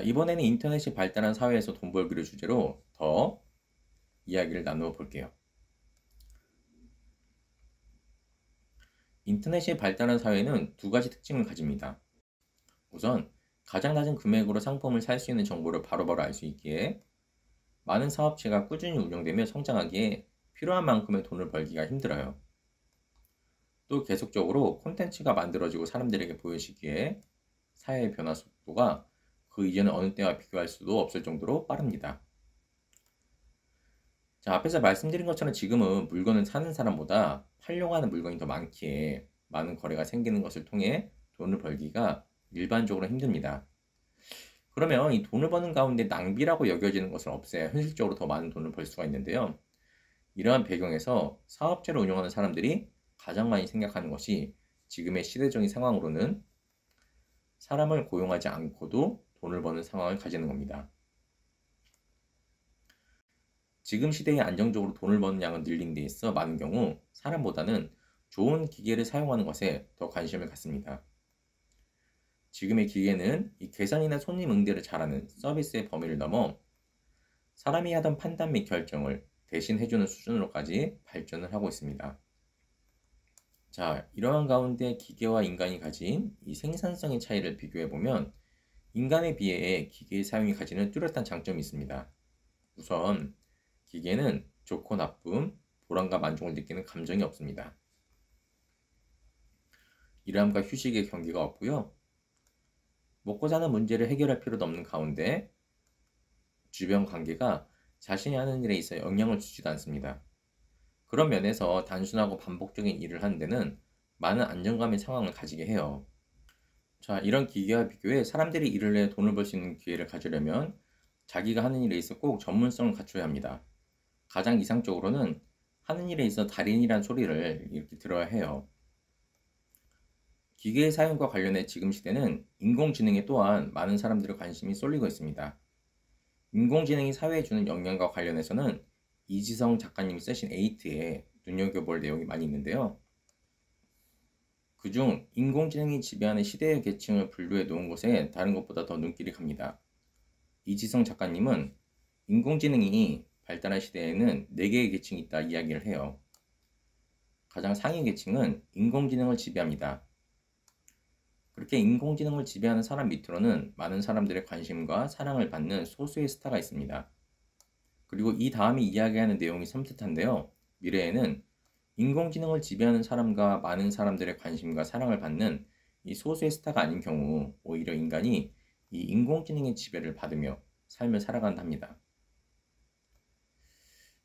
자, 이번에는 인터넷이 발달한 사회에서 돈 벌기를 주제로 더 이야기를 나누어 볼게요. 인터넷이 발달한 사회는 두 가지 특징을 가집니다. 우선 가장 낮은 금액으로 상품을 살 수 있는 정보를 바로바로 알 수 있기에 많은 사업체가 꾸준히 운영되며 성장하기에 필요한 만큼의 돈을 벌기가 힘들어요. 또 계속적으로 콘텐츠가 만들어지고 사람들에게 보여지기에 사회의 변화 속도가 그 이전의 어느 때와 비교할 수도 없을 정도로 빠릅니다. 자, 앞에서 말씀드린 것처럼 지금은 물건을 사는 사람보다 팔려고 하는 물건이 더 많기에 많은 거래가 생기는 것을 통해 돈을 벌기가 일반적으로 힘듭니다. 그러면 이 돈을 버는 가운데 낭비라고 여겨지는 것을 없애야 현실적으로 더 많은 돈을 벌 수가 있는데요. 이러한 배경에서 사업체를 운영하는 사람들이 가장 많이 생각하는 것이 지금의 시대적인 상황으로는 사람을 고용하지 않고도 돈을 버는 상황을 가지는 겁니다. 지금 시대에 안정적으로 돈을 버는 양은 늘린 데 있어 많은 경우 사람보다는 좋은 기계를 사용하는 것에 더 관심을 갖습니다. 지금의 기계는 이 계산이나 손님 응대를 잘하는 서비스의 범위를 넘어 사람이 하던 판단 및 결정을 대신 해주는 수준으로까지 발전을 하고 있습니다. 자, 이러한 가운데 기계와 인간이 가진 이 생산성의 차이를 비교해보면 인간에 비해 기계의 사용이 가지는 뚜렷한 장점이 있습니다. 우선 기계는 좋고 나쁨, 보람과 만족을 느끼는 감정이 없습니다. 일함과 휴식의 경계가 없고요. 먹고 사는 문제를 해결할 필요도 없는 가운데 주변 관계가 자신이 하는 일에 있어 영향을 주지도 않습니다. 그런 면에서 단순하고 반복적인 일을 하는 데는 많은 안정감의 상황을 가지게 해요. 자, 이런 기계와 비교해 사람들이 일을 해 돈을 벌 수 있는 기회를 가지려면 자기가 하는 일에 있어 꼭 전문성을 갖춰야 합니다. 가장 이상적으로는 하는 일에 있어 달인이란 소리를 이렇게 들어야 해요. 기계의 사용과 관련해 지금 시대는 인공지능에 또한 많은 사람들의 관심이 쏠리고 있습니다. 인공지능이 사회에 주는 영향과 관련해서는 이지성 작가님이 쓰신 에이트에 눈여겨볼 내용이 많이 있는데요. 그중 인공지능이 지배하는 시대의 계층을 분류해 놓은 곳에 다른 것보다 더 눈길이 갑니다. 이지성 작가님은 인공지능이 발달한 시대에는 4개의 계층이 있다 이야기를 해요. 가장 상위 계층은 인공지능을 지배합니다. 그렇게 인공지능을 지배하는 사람 밑으로는 많은 사람들의 관심과 사랑을 받는 소수의 스타가 있습니다. 그리고 이 다음에 이야기하는 내용이 섬뜩한데요. 미래에는 인공지능을 지배하는 사람과 많은 사람들의 관심과 사랑을 받는 이 소수의 스타가 아닌 경우 오히려 인간이 이 인공지능의 지배를 받으며 삶을 살아간답니다.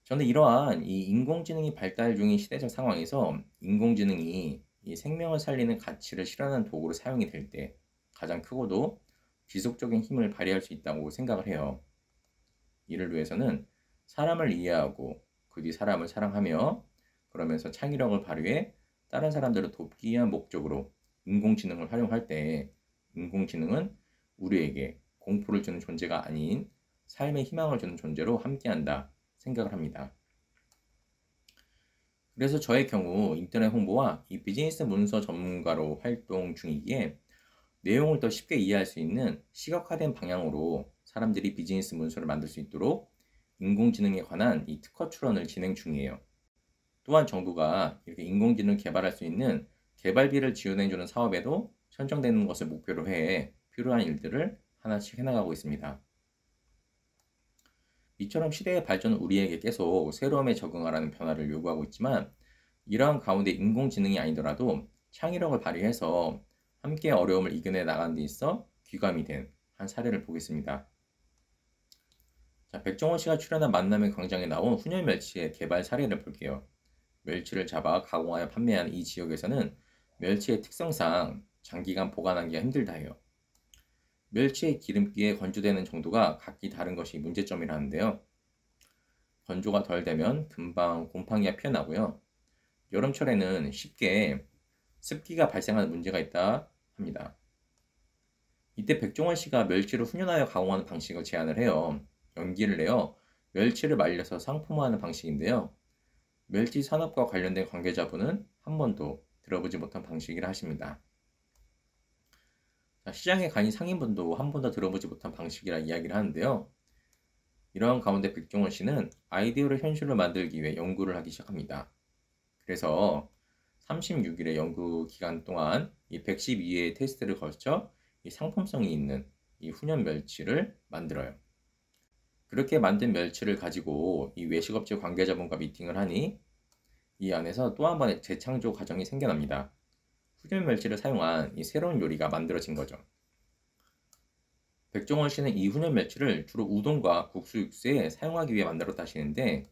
저는 이러한 이 인공지능이 발달 중인 시대적 상황에서 인공지능이 이 생명을 살리는 가치를 실현하는 도구로 사용이 될 때 가장 크고도 지속적인 힘을 발휘할 수 있다고 생각을 해요. 이를 위해서는 사람을 이해하고 그 뒤 사람을 사랑하며 그러면서 창의력을 발휘해 다른 사람들을 돕기 위한 목적으로 인공지능을 활용할 때 인공지능은 우리에게 공포를 주는 존재가 아닌 삶의 희망을 주는 존재로 함께한다 생각을 합니다. 그래서 저의 경우 인터넷 홍보와 이 비즈니스 문서 전문가로 활동 중이기에 내용을 더 쉽게 이해할 수 있는 시각화된 방향으로 사람들이 비즈니스 문서를 만들 수 있도록 인공지능에 관한 이 특허 출원을 진행 중이에요. 또한 정부가 이렇게 인공지능을 개발할 수 있는 개발비를 지원해주는 사업에도 선정되는 것을 목표로 해 필요한 일들을 하나씩 해나가고 있습니다. 이처럼 시대의 발전은 우리에게 계속 새로움에 적응하라는 변화를 요구하고 있지만 이러한 가운데 인공지능이 아니더라도 창의력을 발휘해서 함께 어려움을 이겨내 나가는 데 있어 귀감이 된 한 사례를 보겠습니다. 자, 백종원 씨가 출연한 만남의 광장에 나온 훈연 멸치의 개발 사례를 볼게요. 멸치를 잡아 가공하여 판매하는 이 지역에서는 멸치의 특성상 장기간 보관하기가 힘들다 해요. 멸치의 기름기에 건조되는 정도가 각기 다른 것이 문제점이라는데요. 건조가 덜 되면 금방 곰팡이가 피어나고요. 여름철에는 쉽게 습기가 발생하는 문제가 있다 합니다. 이때 백종원 씨가 멸치를 훈연하여 가공하는 방식을 제안을 해요. 연기를 내어 멸치를 말려서 상품화하는 방식인데요. 멸치 산업과 관련된 관계자분은 한 번도 들어보지 못한 방식이라 하십니다. 자, 시장에 가인 상인분도 한 번도 들어보지 못한 방식이라 이야기를 하는데요. 이러한 가운데 백종원 씨는 아이디어를 현실로 만들기 위해 연구를 하기 시작합니다. 그래서 36일의 연구 기간 동안 이 112회의 테스트를 거쳐 이 상품성이 있는 이 훈연 멸치를 만들어요. 그렇게 만든 멸치를 가지고 이 외식업체 관계자분과 미팅을 하니 이 안에서 또 한 번의 재창조 과정이 생겨납니다. 훈연 멸치를 사용한 이 새로운 요리가 만들어진 거죠. 백종원 씨는 이 훈연 멸치를 주로 우동과 국수 육수에 사용하기 위해 만들었다 하시는데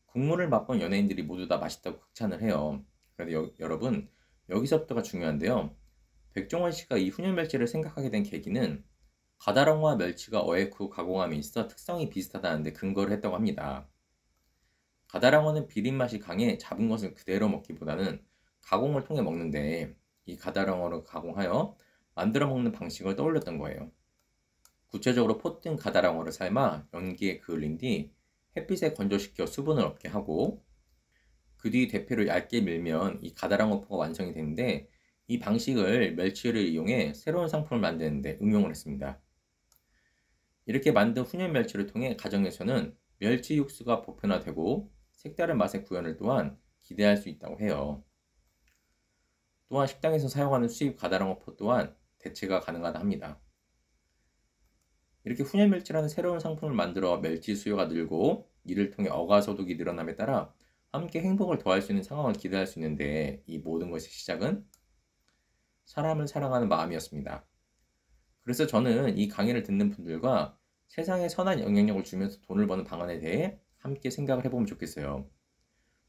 국물을 맛본 연예인들이 모두 다 맛있다고 극찬을 해요. 그런데 여러분 여기서부터가 중요한데요. 백종원 씨가 이 훈연 멸치를 생각하게 된 계기는 가다랑어와 멸치가 어획 후 가공함에 있어 특성이 비슷하다는데 근거를 했다고 합니다. 가다랑어는 비린 맛이 강해 잡은 것을 그대로 먹기보다는 가공을 통해 먹는데 이 가다랑어를 가공하여 만들어 먹는 방식을 떠올렸던 거예요. 구체적으로 포뜬 가다랑어를 삶아 연기에 그을린 뒤 햇빛에 건조시켜 수분을 얻게 하고 그 뒤 대패로 얇게 밀면 이 가다랑어포가 완성이 되는데 이 방식을 멸치를 이용해 새로운 상품을 만드는데 응용을 했습니다. 이렇게 만든 훈연 멸치를 통해 가정에서는 멸치 육수가 보편화되고 색다른 맛의 구현을 또한 기대할 수 있다고 해요. 또한 식당에서 사용하는 수입 가다랑어포 또한 대체가 가능하다 합니다. 이렇게 훈연 멸치라는 새로운 상품을 만들어 멸치 수요가 늘고 이를 통해 어가소득이 늘어남에 따라 함께 행복을 더할 수 있는 상황을 기대할 수 있는데 이 모든 것의 시작은 사람을 사랑하는 마음이었습니다. 그래서 저는 이 강의를 듣는 분들과 세상에 선한 영향력을 주면서 돈을 버는 방안에 대해 함께 생각을 해보면 좋겠어요.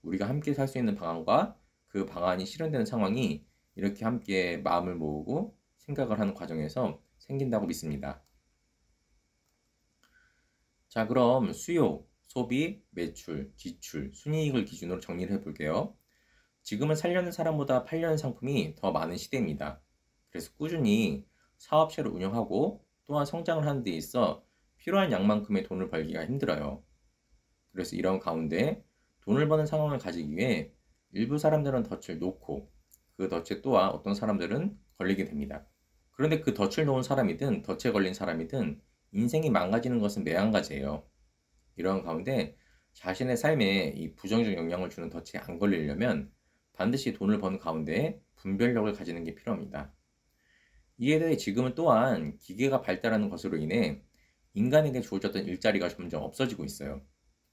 우리가 함께 살 수 있는 방안과 그 방안이 실현되는 상황이 이렇게 함께 마음을 모으고 생각을 하는 과정에서 생긴다고 믿습니다. 자, 그럼 수요, 소비, 매출, 지출, 순이익을 기준으로 정리를 해볼게요. 지금은 살려는 사람보다 팔려는 상품이 더 많은 시대입니다. 그래서 꾸준히 사업체를 운영하고 또한 성장을 하는 데 있어 필요한 양만큼의 돈을 벌기가 힘들어요. 그래서 이런 가운데 돈을 버는 상황을 가지기 위해 일부 사람들은 덫을 놓고 그 덫에 또한 어떤 사람들은 걸리게 됩니다. 그런데 그 덫을 놓은 사람이든 덫에 걸린 사람이든 인생이 망가지는 것은 매한가지예요. 이런 가운데 자신의 삶에 이 부정적 영향을 주는 덫에 안 걸리려면 반드시 돈을 버는 가운데 분별력을 가지는 게 필요합니다. 이에 대해 지금은 또한 기계가 발달하는 것으로 인해 인간에게 주어졌던 일자리가 점점 없어지고 있어요.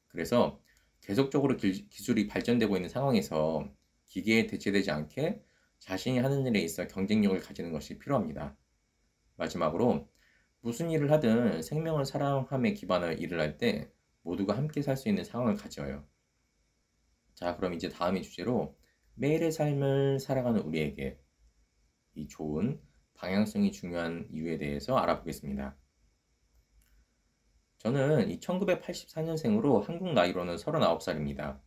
그래서 계속적으로 기술이 발전되고 있는 상황에서 기계에 대체되지 않게 자신이 하는 일에 있어 경쟁력을 가지는 것이 필요합니다. 마지막으로 무슨 일을 하든 생명을 사랑함에 기반하여 일을 할 때 모두가 함께 살 수 있는 상황을 가져요. 자, 그럼 이제 다음의 주제로 매일의 삶을 살아가는 우리에게 이 좋은 방향성이 중요한 이유에 대해서 알아보겠습니다. 저는 이 1984년생으로 한국 나이로는 39살입니다.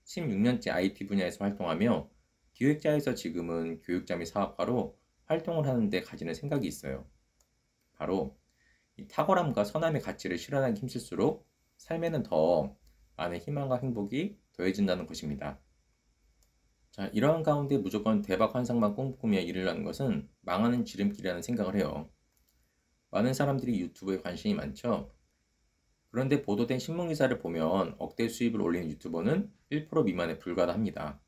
16년째 IT 분야에서 활동하며 기획자에서 지금은 교육자 및 사업가로 활동을 하는데 가지는 생각이 있어요. 바로 이 탁월함과 선함의 가치를 실현하기 힘쓸수록 삶에는 더 많은 희망과 행복이 더해진다는 것입니다. 자, 이러한 가운데 무조건 대박 환상만 꿈꾸며 일을 하는 것은 망하는 지름길이라는 생각을 해요. 많은 사람들이 유튜브에 관심이 많죠. 그런데 보도된 신문기사를 보면 억대 수입을 올리는 유튜버는 1% 미만에 불과하다 합니다.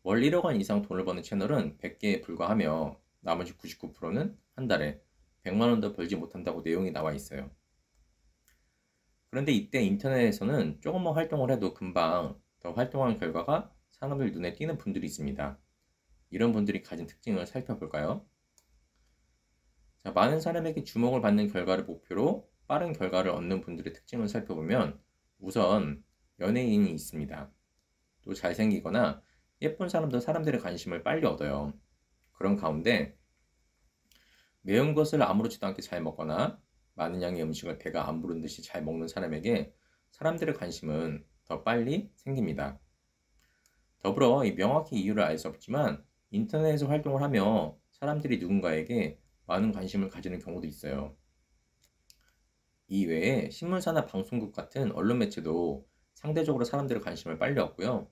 월 1억 원 이상 돈을 버는 채널은 100개에 불과하며 나머지 99%는 한 달에 100만 원도 벌지 못한다고 내용이 나와 있어요. 그런데 이때 인터넷에서는 조금만 활동을 해도 금방 더 활동한 결과가 사람들 눈에 띄는 분들이 있습니다. 이런 분들이 가진 특징을 살펴볼까요? 자, 많은 사람에게 주목을 받는 결과를 목표로 빠른 결과를 얻는 분들의 특징을 살펴보면 우선 연예인이 있습니다. 또 잘생기거나 예쁜 사람도 사람들의 관심을 빨리 얻어요. 그런 가운데 매운 것을 아무렇지도 않게 잘 먹거나 많은 양의 음식을 배가 안 부른 듯이 잘 먹는 사람에게 사람들의 관심은 더 빨리 생깁니다. 더불어 명확히 이유를 알 수 없지만 인터넷에서 활동을 하며 사람들이 누군가에게 많은 관심을 가지는 경우도 있어요. 이 외에 신문사나 방송국 같은 언론 매체도 상대적으로 사람들의 관심을 빨리 얻고요.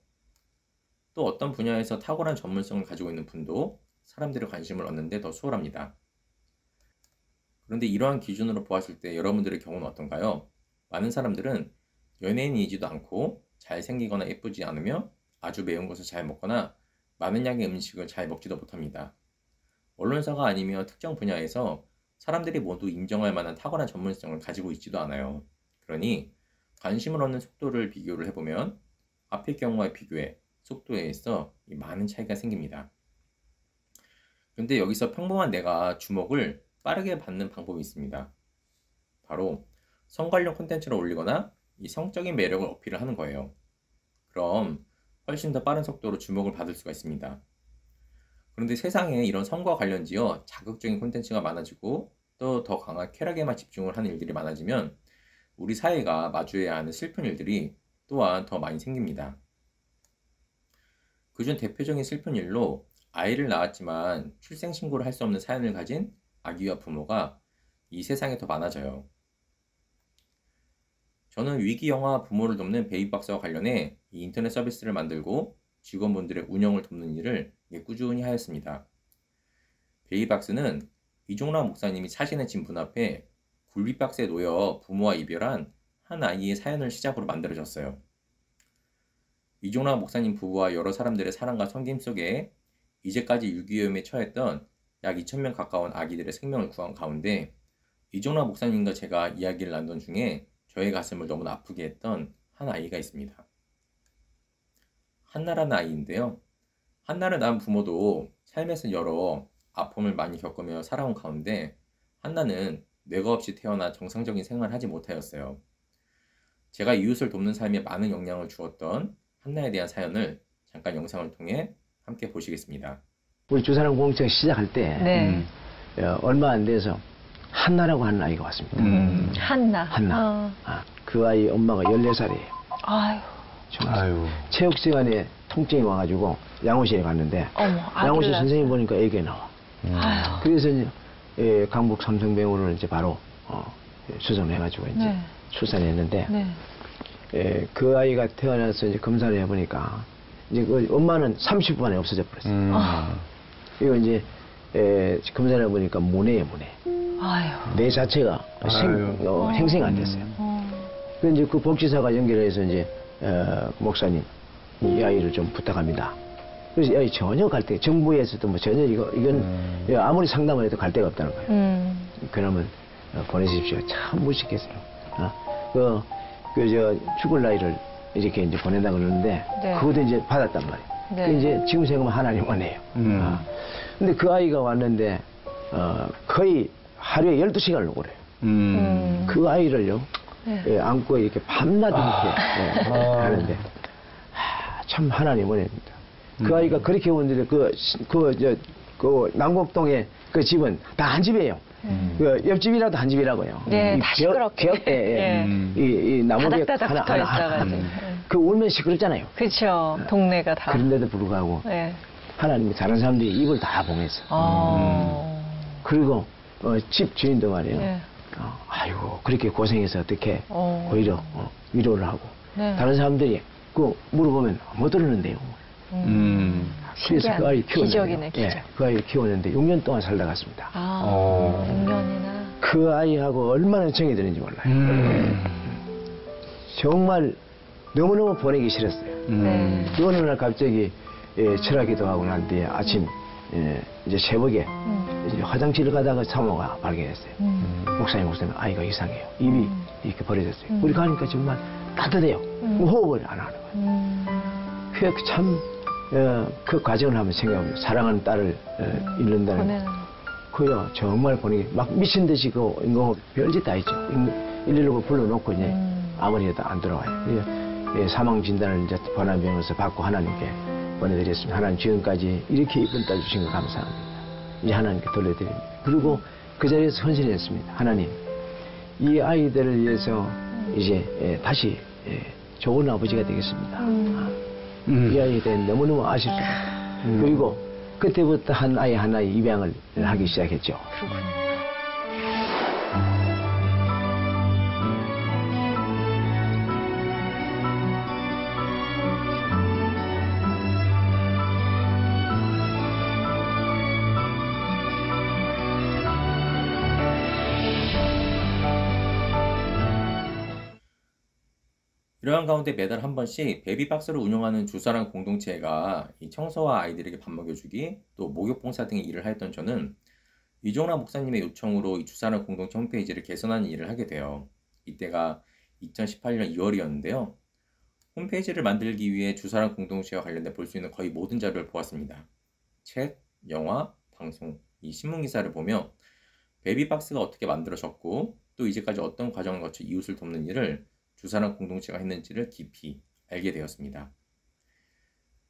또 어떤 분야에서 탁월한 전문성을 가지고 있는 분도 사람들의 관심을 얻는데 더 수월합니다. 그런데 이러한 기준으로 보았을 때 여러분들의 경우는 어떤가요? 많은 사람들은 연예인이지도 않고 잘생기거나 예쁘지 않으며 아주 매운 것을 잘 먹거나 많은 양의 음식을 잘 먹지도 못합니다. 언론사가 아니며 특정 분야에서 사람들이 모두 인정할 만한 탁월한 전문성을 가지고 있지도 않아요. 그러니 관심을 얻는 속도를 비교를 해보면 앞의 경우와 비교해 속도에 있어 많은 차이가 생깁니다. 그런데 여기서 평범한 내가 주목을 빠르게 받는 방법이 있습니다. 바로 성 관련 콘텐츠를 올리거나 이 성적인 매력을 어필을 하는 거예요. 그럼 훨씬 더 빠른 속도로 주목을 받을 수가 있습니다. 그런데 세상에 이런 성과 관련지어 자극적인 콘텐츠가 많아지고 또 더 강한 쾌락에만 집중을 하는 일들이 많아지면 우리 사회가 마주해야 하는 슬픈 일들이 또한 더 많이 생깁니다. 그중 대표적인 슬픈 일로 아이를 낳았지만 출생신고를 할 수 없는 사연을 가진 아기와 부모가 이 세상에 더 많아져요. 저는 위기 영화 부모를 돕는 베이비박스와 관련해 이 인터넷 서비스를 만들고 직원분들의 운영을 돕는 일을 꾸준히 하였습니다. 베이비박스는 이종락 목사님이 사시는 집 문 앞에 굴비박스에 놓여 부모와 이별한 한 아이의 사연을 시작으로 만들어졌어요. 이종락 목사님 부부와 여러 사람들의 사랑과 섬김 속에 이제까지 유기염에 처했던 약 2,000명 가까운 아기들의 생명을 구한 가운데 이종락 목사님과 제가 이야기를 나눈 중에 저의 가슴을 너무나 아프게 했던 한 아이가 있습니다. 한나라는 아이인데요. 한나를 낳은 부모도 삶에서 여러 아픔을 많이 겪으며 살아온 가운데 한나는 뇌가 없이 태어나 정상적인 생활을 하지 못하였어요. 제가 이웃을 돕는 삶에 많은 영향을 주었던 한나에 대한 사연을 잠깐 영상을 통해 함께 보시겠습니다. 우리 주사랑 공청 시작할 때 네. 얼마 안 돼서 한나라고 하는 아이가 왔습니다. 한나. 한나. 그 아이 엄마가 14살이에요. 아유. 아유. 체육 시간에 통증이 와가지고 양호실에 갔는데 어머, 양호실 아기를 선생님 보니까 애기가 나와. 아유. 그래서 이제 강북 삼성병원을 이제 바로 수정해가지고 이제 네. 출산했는데 네. 그 아이가 태어나서 이제 검사를 해보니까 이제 그 엄마는 30분 만에 없어져 버렸어요. 이거 이제 검사를 해보니까 문해예요, 문해. 아유. 뇌 자체가 행생이 안 됐어요. 그 이제 그 복지사가 연결해서 이제 목사님 이 아이를 좀 부탁합니다. 그래서 이 아이 전혀 갈 데, 정부에서도 뭐 전혀 이건 아무리 상담을 해도 갈 데가 없다는 거예요. 그러면 보내십시오. 참 무식했어요. 저 죽을 나이를 이렇게 이제 보낸다 그러는데 네. 그것도 이제 받았단 말이에요. 네. 그 이제 지금 생각하면 하나님 원해요. 근데 그 아이가 왔는데 거의 하루에 12시간을 오래요. 그 아이를요 네. 안고 이렇게 밤낮 이렇게 하는데 참 하나님 원해입니다. 그 아이가 그렇게 오는데 그 남곡동에 그 집은 다 한 집이에요. 그 옆집이라도 한 집이라고요. 네, 다 시끄럽게. 벽에 이 나무에 다닥다닥 붙어 있어가지고. 그 울면 시끄럽잖아요. 그렇죠. 동네가 다. 그런데도 불구하고 네. 하나님이 다른 사람들이 입을 다 봉했어. 그리고 집 주인도 말이에요. 네. 아이고 그렇게 고생해서 어떻게 오히려 위로를 하고 네. 다른 사람들이 그 물어보면 못 들었는데요. 그래서 그 아이를 키웠는데 기적이네, 기적. 그 아이를 키웠는데 6년 동안 살다 갔습니다. 6년이나. 그 아이하고 얼마나 정이 드는지 몰라요. 정말 너무너무 보내기 싫었어요. 네. 어느 날 갑자기 철학기도 하고 난 뒤에 아침 이제 새벽에 이제 화장실을 가다가 사모가 발견했어요. 목사님 아이가 이상해요. 입이 이렇게 벌어졌어요. 우리 가니까 정말 따뜻해요. 호흡을 안 하는 거예요. 그 과정을 한번 생각해보면 사랑하는 딸을 잃는다는 그요 정말 보내기 막 미친 듯이 그 별짓 다 있죠. 119 불러놓고 이제 아무리도 안 들어와요. 사망 진단을 이제 번안병원에서 받고 하나님께 보내드렸습니다. 하나님 지금까지 이렇게 이쁜 딸 주신 거 감사합니다. 이제 하나님께 돌려드립니다. 그리고 그 자리에서 헌신했습니다. 하나님 이 아이들을 위해서 이제 다시 좋은 아버지가 되겠습니다. 이 아이에 대해 너무너무 아쉽습니다. 그리고 그때부터 한 아이 한 아이 입양을 하기 시작했죠. 그렇군요. 이러한 가운데 매달 한 번씩 베비박스를 운영하는 주사랑 공동체가 이 청소와 아이들에게 밥 먹여주기, 또 목욕봉사 등의 일을 하였던 저는 이종락 목사님의 요청으로 이 주사랑 공동체 홈페이지를 개선하는 일을 하게 돼요. 이때가 2018년 2월이었는데요. 홈페이지를 만들기 위해 주사랑 공동체와 관련된 볼 수 있는 거의 모든 자료를 보았습니다. 책, 영화, 방송, 이 신문기사를 보며 베비박스가 어떻게 만들어졌고 또 이제까지 어떤 과정을 거쳐 이웃을 돕는 일을 주사랑 공동체가 했는지를 깊이 알게 되었습니다.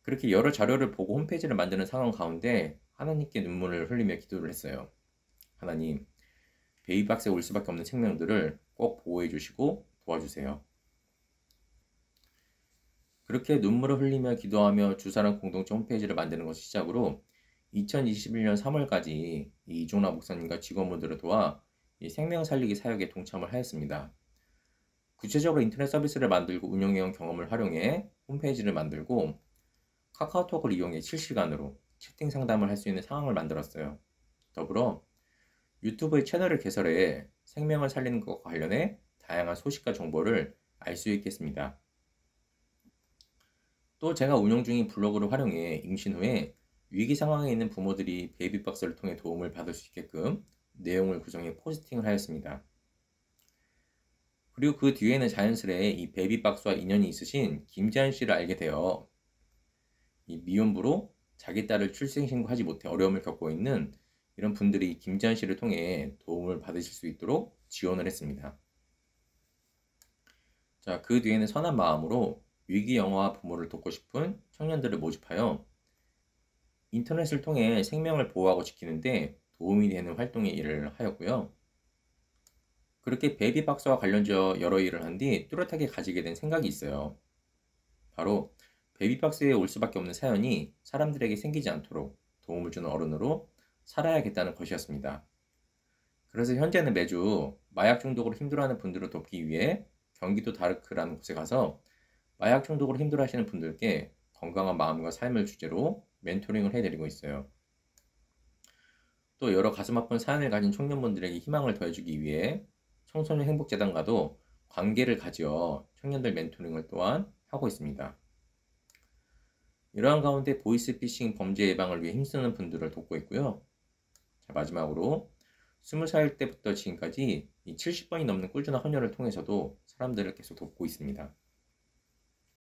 그렇게 여러 자료를 보고 홈페이지를 만드는 상황 가운데 하나님께 눈물을 흘리며 기도를 했어요. 하나님, 베이비박스에 올 수밖에 없는 생명들을 꼭 보호해 주시고 도와주세요. 그렇게 눈물을 흘리며 기도하며 주사랑 공동체 홈페이지를 만드는 것을 시작으로 2021년 3월까지 이종락 목사님과 직원분들을 도와 이 생명 살리기 사역에 동참을 하였습니다. 구체적으로 인터넷 서비스를 만들고 운영해온 경험을 활용해 홈페이지를 만들고 카카오톡을 이용해 실시간으로 채팅 상담을 할 수 있는 상황을 만들었어요. 더불어 유튜브의 채널을 개설해 생명을 살리는 것과 관련해 다양한 소식과 정보를 알 수 있게 했습니다. 또 제가 운영 중인 블로그를 활용해 임신 후에 위기 상황에 있는 부모들이 베이비박스를 통해 도움을 받을 수 있게끔 내용을 구성해 포스팅을 하였습니다. 그리고 그 뒤에는 자연스레 이 베이비박스와 인연이 있으신 김지한 씨를 알게 되어 이 미혼부로 자기 딸을 출생신고하지 못해 어려움을 겪고 있는 이런 분들이 김지한 씨를 통해 도움을 받으실 수 있도록 지원을 했습니다. 자, 그 뒤에는 선한 마음으로 위기 영화와 부모를 돕고 싶은 청년들을 모집하여 인터넷을 통해 생명을 보호하고 지키는데 도움이 되는 활동의 일을 하였고요. 그렇게 베이비박스와 관련되어 여러 일을 한 뒤 뚜렷하게 가지게 된 생각이 있어요. 바로 베이비박스에 올 수밖에 없는 사연이 사람들에게 생기지 않도록 도움을 주는 어른으로 살아야겠다는 것이었습니다. 그래서 현재는 매주 마약 중독으로 힘들어하는 분들을 돕기 위해 경기도 다르크라는 곳에 가서 마약 중독으로 힘들어하시는 분들께 건강한 마음과 삶을 주제로 멘토링을 해드리고 있어요. 또 여러 가슴 아픈 사연을 가진 청년분들에게 희망을 더해주기 위해 청소년 행복재단과도 관계를 가지어 청년들 멘토링을 또한 하고 있습니다. 이러한 가운데 보이스피싱 범죄 예방을 위해 힘쓰는 분들을 돕고 있고요. 자, 마지막으로 20살 때부터 지금까지 이 70번이 넘는 꾸준한 헌혈을 통해서도 사람들을 계속 돕고 있습니다.